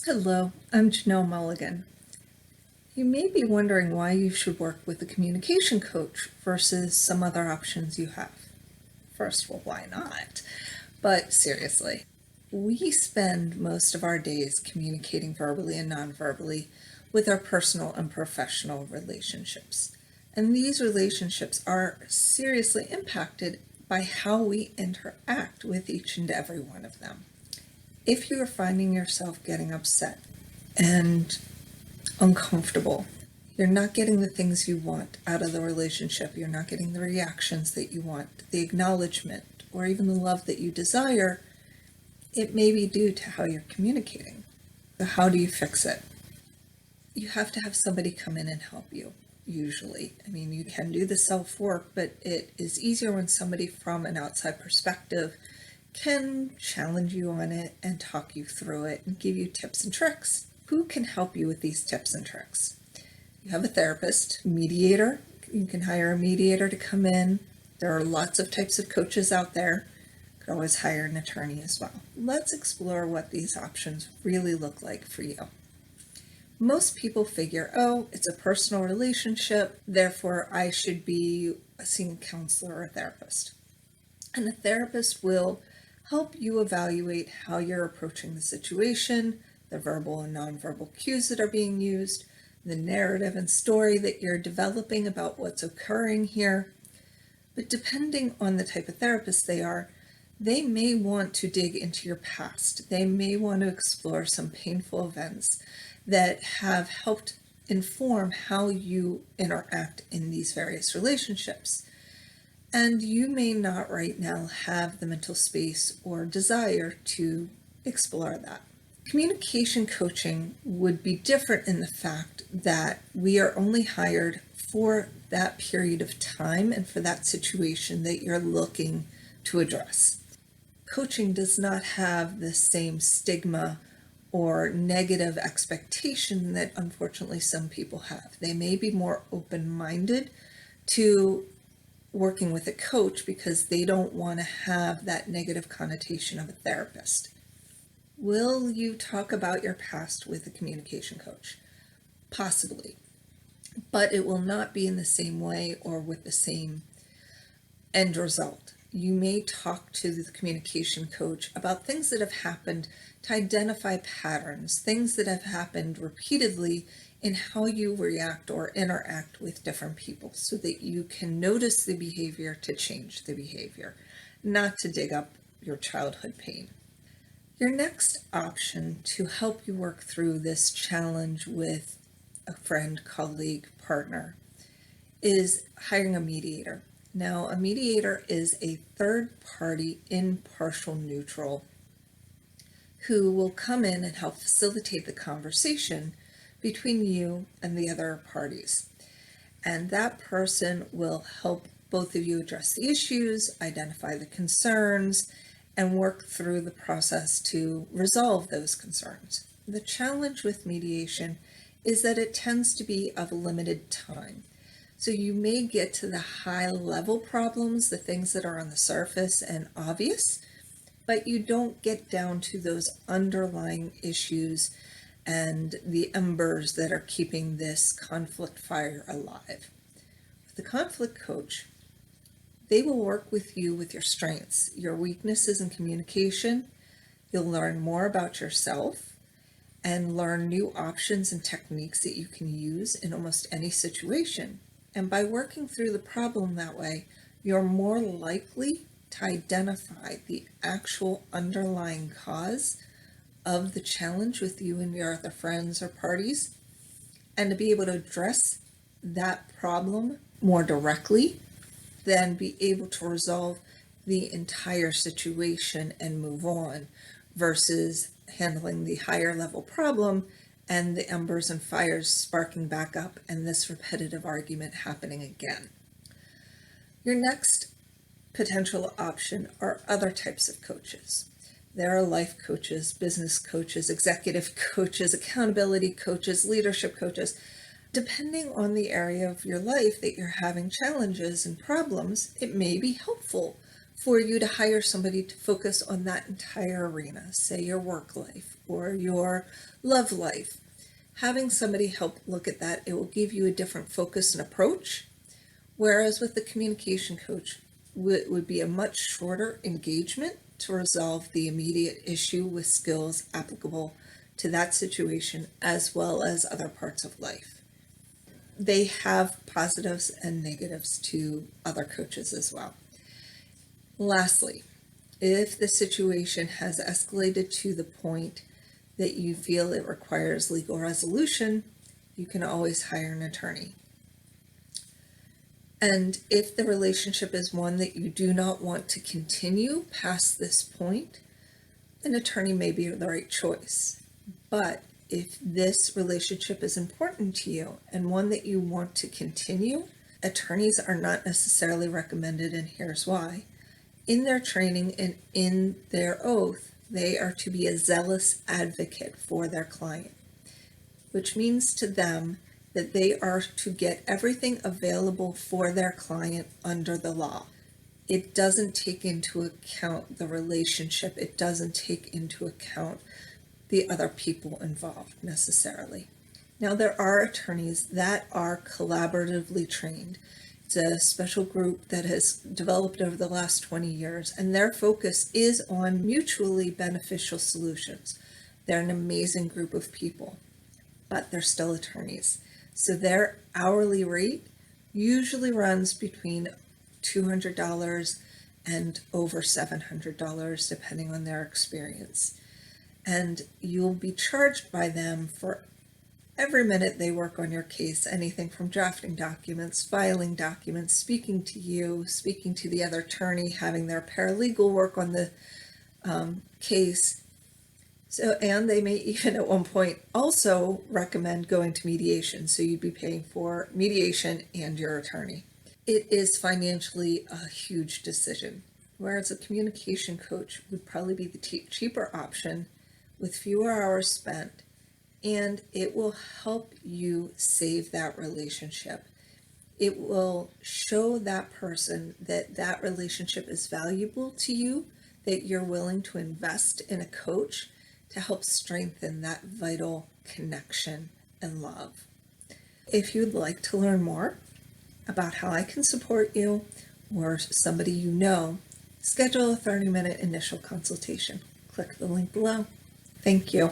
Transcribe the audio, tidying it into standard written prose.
Hello, I'm Janelle Mulligan. You may be wondering why you should work with a communication coach versus some other options you have. First, well, why not? But seriously, we spend most of our days communicating verbally and non-verbally with our personal and professional relationships. And these relationships are seriously impacted by how we interact with each and every one of them. If you are finding yourself getting upset and uncomfortable, you're not getting the things you want out of the relationship, you're not getting the reactions that you want, the acknowledgement, or even the love that you desire, it may be due to how you're communicating. So how do you fix it? You have to have somebody come in and help you, usually. I mean, you can do the self-work, but it is easier when somebody from an outside perspective can challenge you on it and talk you through it and give you tips and tricks. Who can help you with these tips and tricks? You have a therapist, mediator. You can hire a mediator to come in. There are lots of types of coaches out there. You could always hire an attorney as well. Let's explore what these options really look like for you. Most people figure, oh, it's a personal relationship, therefore I should be seeing a counselor or a therapist. And a therapist will help you evaluate how you're approaching the situation, the verbal and nonverbal cues that are being used, the narrative and story that you're developing about what's occurring here. But depending on the type of therapist they are, they may want to dig into your past. They may want to explore some painful events that have helped inform how you interact in these various relationships. And you may not right now have the mental space or desire to explore that. Communication coaching would be different in the fact that we are only hired for that period of time and for that situation that you're looking to address. Coaching does not have the same stigma or negative expectation that unfortunately some people have. They may be more open-minded to working with a coach because they don't want to have that negative connotation of a therapist. Will you talk about your past with a communication coach? Possibly, but it will not be in the same way or with the same end result. You may talk to the communication coach about things that have happened to identify patterns, things that have happened repeatedly in how you react or interact with different people so that you can notice the behavior to change the behavior, not to dig up your childhood pain. Your next option to help you work through this challenge with a friend, colleague, partner is hiring a mediator. Now, a mediator is a third-party, impartial, neutral who will come in and help facilitate the conversation between you and the other parties. And that person will help both of you address the issues, identify the concerns, and work through the process to resolve those concerns. The challenge with mediation is that it tends to be of limited time. So you may get to the high level problems, the things that are on the surface and obvious, but you don't get down to those underlying issues and the embers that are keeping this conflict fire alive. With the conflict coach, they will work with you with your strengths, your weaknesses in communication. You'll learn more about yourself and learn new options and techniques that you can use in almost any situation. And by working through the problem that way, you're more likely to identify the actual underlying cause of the challenge with you and your other friends or parties, and to be able to address that problem more directly than be able to resolve the entire situation and move on versus handling the higher level problem and the embers and fires sparking back up and this repetitive argument happening again. Your next potential option are other types of coaches. There are life coaches, business coaches, executive coaches, accountability coaches, leadership coaches. Depending on the area of your life that you're having challenges and problems, it may be helpful for you to hire somebody to focus on that entire arena, say your work life or your love life. Having somebody help look at that, it will give you a different focus and approach. Whereas with the communication coach, it would be a much shorter engagement to resolve the immediate issue with skills applicable to that situation as well as other parts of life. They have positives and negatives to other coaches as well. Lastly, if the situation has escalated to the point that you feel it requires legal resolution, you can always hire an attorney. And if the relationship is one that you do not want to continue past this point, an attorney may be the right choice. But if this relationship is important to you and one that you want to continue, attorneys are not necessarily recommended, and here's why. In their training and in their oath, they are to be a zealous advocate for their client, which means to them that they are to get everything available for their client under the law. It doesn't take into account the relationship. It doesn't take into account the other people involved necessarily. Now, there are attorneys that are collaboratively trained. It's a special group that has developed over the last 20 years, and their focus is on mutually beneficial solutions. They're an amazing group of people, but they're still attorneys. So their hourly rate usually runs between $200 and over $700, depending on their experience. And you'll be charged by them for every minute they work on your case, anything from drafting documents, filing documents, speaking to you, speaking to the other attorney, having their paralegal work on the case. So, and they may even at one point also recommend going to mediation. So you'd be paying for mediation and your attorney. It is financially a huge decision, whereas a communication coach would probably be the cheaper option with fewer hours spent, and it will help you save that relationship. It will show that person that that relationship is valuable to you, that you're willing to invest in a coach to help strengthen that vital connection and love. If you'd like to learn more about how I can support you or somebody you know, schedule a 30-minute initial consultation. Click the link below. Thank you.